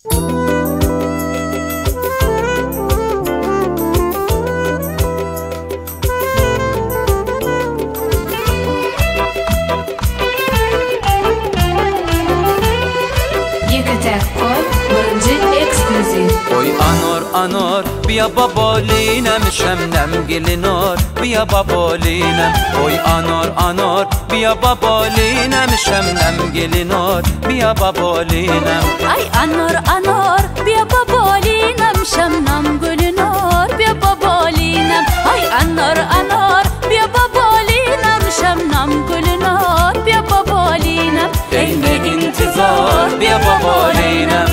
Oy anor bia babolinem şemnem gelinor bia babolinem. Oy anor bia babolinem şemnem gelinor bia babolinem. Ay anor bia babolinem şemnem gelinor bia babolinem. Ay anor bia babolinem şemnem gelinor bia babolinem. Ey ne intizar bia babolinem.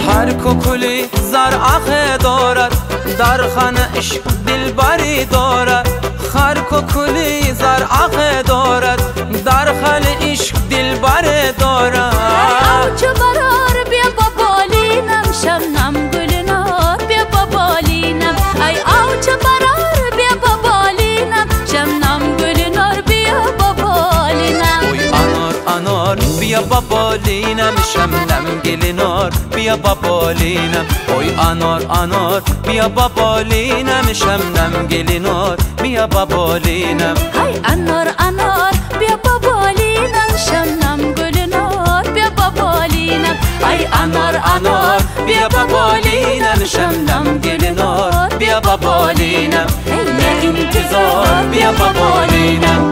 هر کوکلی زر آخه دارد در خانه عشق دلبری دارد. هر کوکلی زر آخه دارد در خانه عشق دلبری دارد. آوچ برار بیا بابالینم شمنم گلنار بیا بابالینم. ای آوچ برار بیا بابالینم شمنم گلنار بیا بابالینم. Oy anor bia babolinem şemnem gelinor bia babolinem. Oy anor bia babolinem şemnem gelinor bia babolinem. Ay anor bia babolinem şemnem gülünor bia babolinem. Ay anor bia babolinem şemnem gelinor bia babolinem. Ey Ne intizar bia babolinem.